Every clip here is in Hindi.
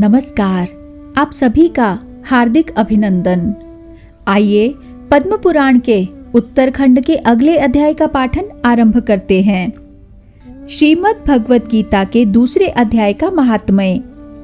नमस्कार, आप सभी का हार्दिक अभिनंदन। आइए पद्म पुराण के उत्तरखंड के अगले अध्याय का पाठन आरंभ करते हैं। श्रीमद् भगवत गीता के दूसरे अध्याय का महात्म्य।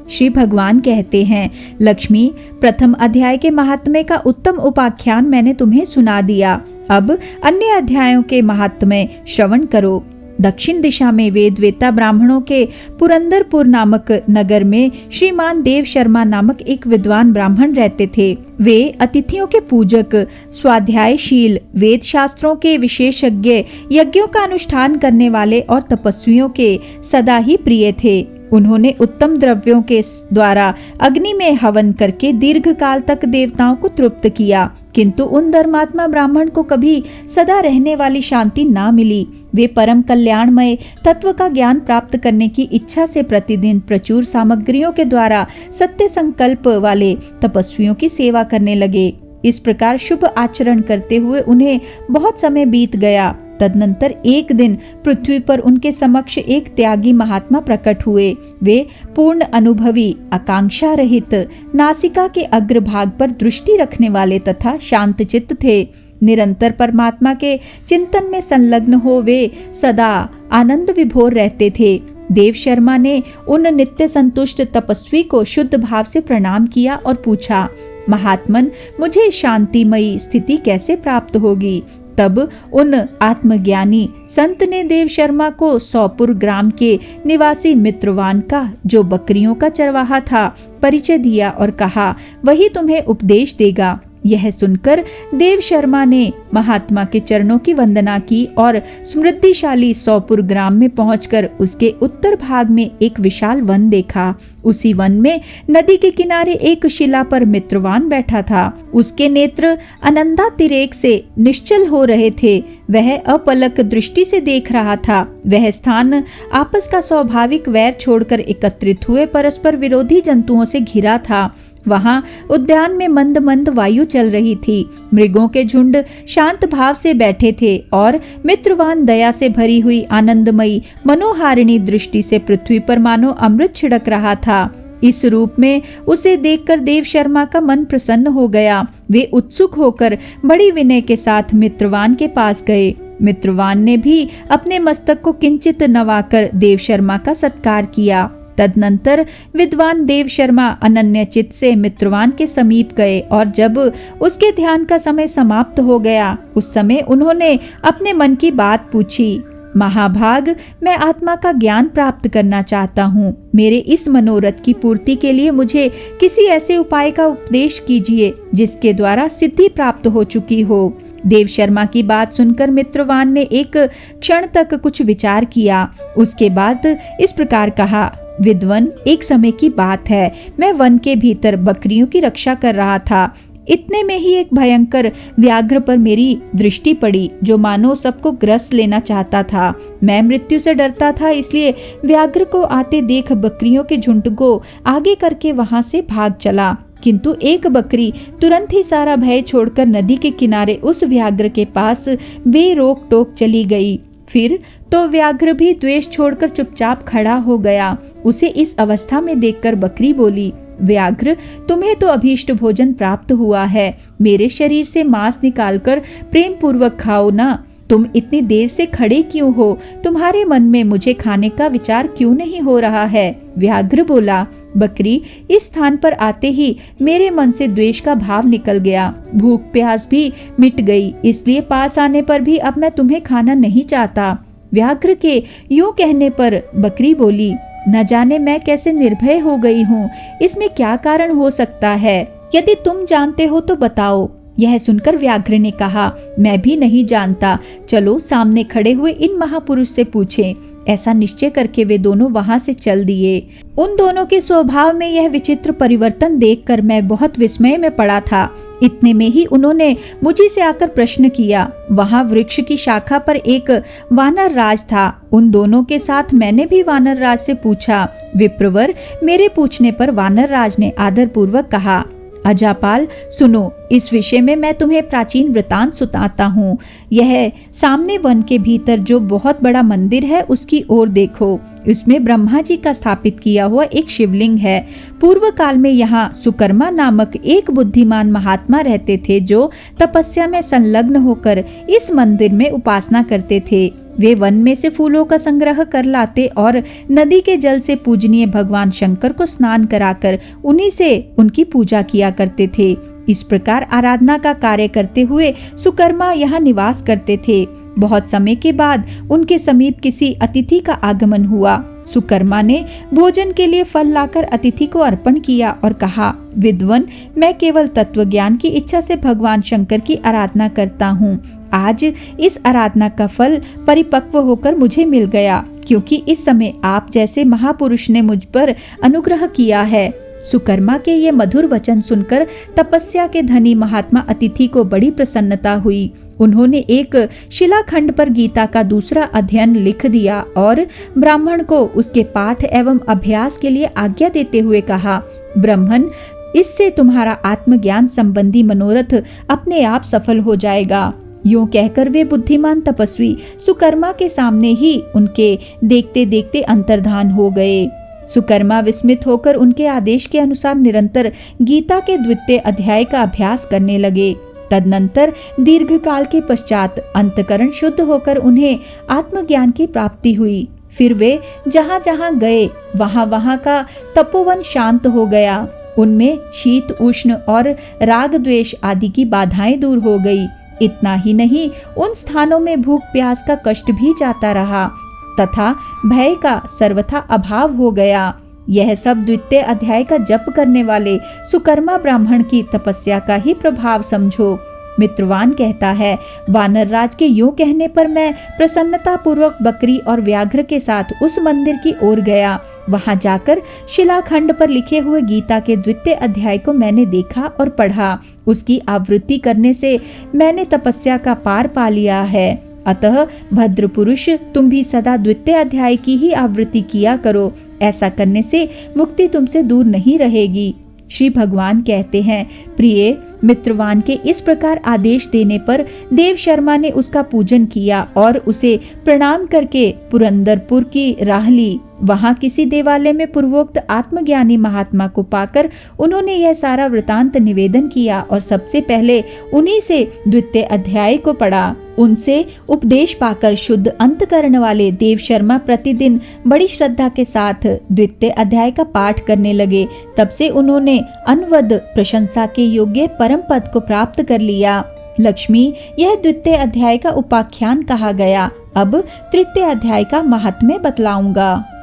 श्री भगवान कहते हैं, लक्ष्मी, प्रथम अध्याय के महात्म्य का उत्तम उपाख्यान मैंने तुम्हें सुना दिया। अब अन्य अध्यायों के महात्म्य श्रवण करो। दक्षिण दिशा में वेदवेता ब्राह्मणों के पुरंदरपुर नामक नगर में श्रीमान देव शर्मा नामक एक विद्वान ब्राह्मण रहते थे। वे अतिथियों के पूजक, स्वाध्यायशील, वेद शास्त्रों के विशेषज्ञ, यज्ञों का अनुष्ठान करने वाले और तपस्वियों के सदा ही प्रिय थे। उन्होंने उत्तम द्रव्यों के द्वारा अग्नि में हवन करके दीर्घ काल तक देवताओं को तृप्त किया, किंतु उन धर्मात्मा ब्राह्मण को कभी सदा रहने वाली शांति ना मिली। वे परम कल्याणमय तत्व का ज्ञान प्राप्त करने की इच्छा से प्रतिदिन प्रचुर सामग्रियों के द्वारा सत्य संकल्प वाले तपस्वियों की सेवा करने लगे। इस प्रकार शुभ आचरण करते हुए उन्हें बहुत समय बीत गया। तदनंतर एक दिन पृथ्वी पर उनके समक्ष एक त्यागी महात्मा प्रकट हुए। वे पूर्ण अनुभवी, आकांक्षा रहित, नासिका के अग्रभाग पर दृष्टि रखने वाले तथा शांत चित्त थे। निरंतर परमात्मा के चिंतन में संलग्न हो वे सदा आनंद विभोर रहते थे। देव शर्मा ने उन नित्य संतुष्ट तपस्वी को शुद्ध भाव से प्रणाम किया और पूछा, महात्मन, मुझे शांतिमयी स्थिति कैसे प्राप्त होगी? तब उन आत्मज्ञानी संत ने देव शर्मा को सौपुर ग्राम के निवासी मित्रवान का, जो बकरियों का चरवाहा था, परिचय दिया और कहा, वही तुम्हें उपदेश देगा। यह सुनकर देव शर्मा ने महात्मा के चरणों की वंदना की और समृद्धिशाली सौपुर ग्राम में पहुंचकर उसके उत्तर भाग में एक विशाल वन देखा। उसी वन में नदी के किनारे एक शिला पर मित्रवान बैठा था। उसके नेत्र अनंधा तिरेक से निश्चल हो रहे थे। वह अपलक दृष्टि से देख रहा था। वह स्थान आपस का स्वाभाविक वैर छोड़कर एकत्रित हुए परस्पर विरोधी जंतुओं से घिरा था। वहां उद्यान में मंद मंद वायु चल रही थी। मृगों के झुंड शांत भाव से बैठे थे और मित्रवान दया से भरी हुई आनंदमयी मनोहारिणी दृष्टि से पृथ्वी पर मानो अमृत छिड़क रहा था। इस रूप में उसे देखकर देव शर्मा का मन प्रसन्न हो गया। वे उत्सुक होकर बड़ी विनय के साथ मित्रवान के पास गए। मित्रवान ने भी अपने मस्तक को किंचित नवाकर देव शर्मा का सत्कार किया। तदनंतर विद्वान देव शर्मा अनन्य चित्त से मित्रवान के समीप गए और जब उसके ध्यान का समय समाप्त हो गया, उस समय उन्होंने अपने मन की बात पूछी। महाभाग, मैं आत्मा का ज्ञान प्राप्त करना चाहता हूँ। मेरे इस मनोरथ की पूर्ति के लिए मुझे किसी ऐसे उपाय का उपदेश कीजिए जिसके द्वारा सिद्धि प्राप्त हो चुकी हो। देव शर्मा की बात सुनकर मित्रवान ने एक क्षण तक कुछ विचार किया। उसके बाद इस प्रकार कहा, विद्वन, एक समय की बात है, मैं वन के भीतर बकरियों की रक्षा कर रहा था। इतने में ही एक भयंकर व्याघ्र पर मेरी दृष्टि पड़ी, जो मानो सबको ग्रस लेना चाहता था। मैं मृत्यु से डरता था, इसलिए व्याघ्र को आते देख बकरियों के झुंड को आगे करके वहां से भाग चला। किंतु एक बकरी तुरंत ही सारा भय छोड़कर नदी के किनारे उस व्याघ्र के पास बेरोक टोक चली गई। फिर तो व्याघ्र भी द्वेष छोड़कर चुपचाप खड़ा हो गया। उसे इस अवस्था में देखकर बकरी बोली, व्याघ्र, तुम्हें तो अभीष्ट भोजन प्राप्त हुआ है। मेरे शरीर से मांस निकालकर प्रेम पूर्वक खाओ ना। तुम इतनी देर से खड़े क्यों हो? तुम्हारे मन में मुझे खाने का विचार क्यों नहीं हो रहा है? व्याघ्र बोला, बकरी, इस स्थान पर आते ही मेरे मन से द्वेष का भाव निकल गया। भूख प्यास भी मिट गई, इसलिए पास आने पर भी अब मैं तुम्हें खाना नहीं चाहता। व्याघ्र के यूं कहने पर बकरी बोली, न जाने मैं कैसे निर्भय हो गई हूँ। इसमें क्या कारण हो सकता है? यदि तुम जानते हो तो बताओ। यह सुनकर व्याघ्र ने कहा, मैं भी नहीं जानता। चलो सामने खड़े हुए इन महापुरुष से पूछें। ऐसा निश्चय करके वे दोनों वहां से चल दिए। उन दोनों के स्वभाव में यह विचित्र परिवर्तन देखकर मैं बहुत विस्मय में पड़ा था। इतने में ही उन्होंने मुझे से आकर प्रश्न किया। वहां वृक्ष की शाखा पर एक वानर राज था। उन दोनों के साथ मैंने भी वानर राज से पूछा। विप्रवर, मेरे पूछने पर वानर राज ने आदर पूर्वक कहा, अजापाल, सुनो, इस विषय में मैं तुम्हें प्राचीन वृतांत सुनाता हूँ। यह सामने वन के भीतर जो बहुत बड़ा मंदिर है उसकी ओर देखो। इसमें ब्रह्मा जी का स्थापित किया हुआ एक शिवलिंग है। पूर्व काल में यहाँ सुकर्मा नामक एक बुद्धिमान महात्मा रहते थे जो तपस्या में संलग्न होकर इस मंदिर में उपासना करते थे। वे वन में से फूलों का संग्रह कर लाते और नदी के जल से पूजनीय भगवान शंकर को स्नान कराकर उन्हीं से उनकी पूजा किया करते थे। इस प्रकार आराधना का कार्य करते हुए सुकर्मा यहाँ निवास करते थे। बहुत समय के बाद उनके समीप किसी अतिथि का आगमन हुआ। सुकर्मा ने भोजन के लिए फल लाकर अतिथि को अर्पण किया और कहा, विद्वन, मैं केवल तत्व ज्ञान की इच्छा से भगवान शंकर की आराधना करता हूँ। आज इस आराधना का फल परिपक्व होकर मुझे मिल गया, क्योंकि इस समय आप जैसे महापुरुष ने मुझ पर अनुग्रह किया है। सुकर्मा के ये मधुर वचन सुनकर तपस्या के धनी महात्मा अतिथि को बड़ी प्रसन्नता हुई। उन्होंने एक शिलाखंड पर गीता का दूसरा अध्ययन लिख दिया और ब्राह्मण को उसके पाठ एवं अभ्यास के लिए आज्ञा देते हुए कहा, ब्राह्मण, इससे तुम्हारा आत्मज्ञान संबंधी मनोरथ अपने आप सफल हो जाएगा। यूं कहकर वे बुद्धिमान तपस्वी सुकर्मा के सामने ही उनके देखते देखते अंतर्धान हो गए। सुकर्मा विस्मित होकर उनके आदेश के अनुसार निरंतर गीता के द्वितीय अध्याय का अभ्यास करने लगे। तदनंतर दीर्घ काल के पश्चात अंतकरण शुद्ध होकर उन्हें आत्मज्ञान की प्राप्ति हुई। फिर वे जहाँ जहाँ गए वहाँ का तपोवन शांत हो गया। उनमें शीत उष्ण और राग द्वेष आदि की बाधाएं दूर हो गई। इतना ही नहीं, उन स्थानों में भूख प्यास का कष्ट भी जाता रहा तथा भय का सर्वथा अभाव हो गया। यह सब द्वितीय अध्याय का जप करने वाले सुकर्मा ब्राह्मण की तपस्या का ही प्रभाव समझो। मित्रवान कहता है, वानर राज के यूं कहने पर मैं प्रसन्नता पूर्वक बकरी और व्याघ्र के साथ उस मंदिर की ओर गया। वहां जाकर शिलाखंड पर लिखे हुए गीता के द्वितीय अध्याय को मैंने देखा और पढ़ा। उसकी आवृत्ति करने से मैंने तपस्या का पार पा लिया है। अतः भद्र पुरुष, तुम भी सदा द्वितीय अध्याय की ही आवृत्ति किया करो। ऐसा करने से मुक्ति तुमसे दूर नहीं रहेगी। श्री भगवान कहते हैं, प्रिय मित्रवान के इस प्रकार आदेश देने पर देव शर्मा ने उसका पूजन किया और उसे प्रणाम करके पुरंदरपुर की राह ली। वहां किसी देवालय में पूर्वोक्त आत्मज्ञानी महात्मा को पाकर उन्होंने यह सारा वृतांत निवेदन किया और सबसे पहले उन्हीं से द्वितीय अध्याय को पढ़ा। उनसे उपदेश पाकर शुद्ध अंतकरण वाले देव शर्मा प्रतिदिन बड़ी श्रद्धा के साथ द्वितीय अध्याय का पाठ करने लगे। तब से उन्होंने अनवद प्रशंसा के योग्य परम पद को प्राप्त कर लिया। लक्ष्मी, यह द्वितीय अध्याय का उपाख्यान कहा गया। अब तृतीय अध्याय का महात्म्य बतलाऊंगा।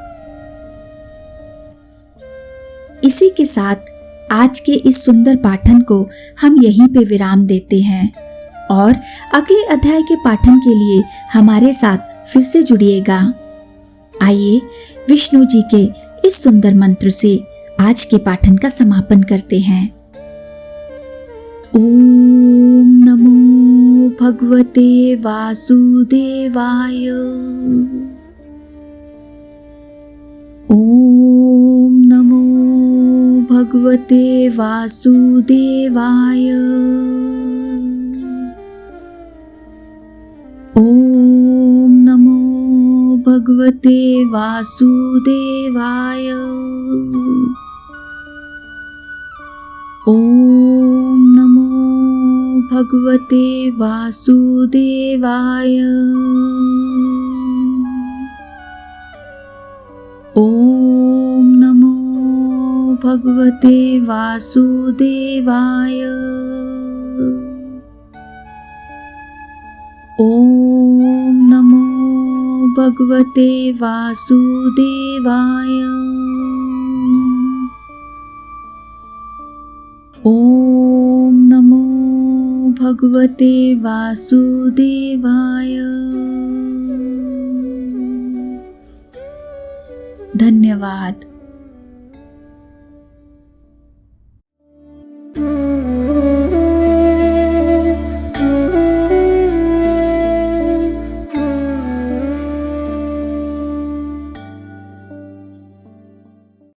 इसी के साथ आज के इस सुंदर पाठन को हम यहीं पे विराम देते हैं और अगले अध्याय के पाठन के लिए हमारे साथ फिर से जुड़िएगा। आइए विष्णु जी के इस सुंदर मंत्र से आज के पाठन का समापन करते हैं। ओम नमो भगवते वासुदेवाय। ओम नमो भगवते वासुदेवाय। ओम नमो भगवते वासुदेवाय। ओम नमो भगवते वासुदेवाय। ओम नमो भगवते वासुदेवाय। ओम नमो भगवते वासुदेवाय। ओम नमो भगवते वासुदेवाय। धन्यवाद।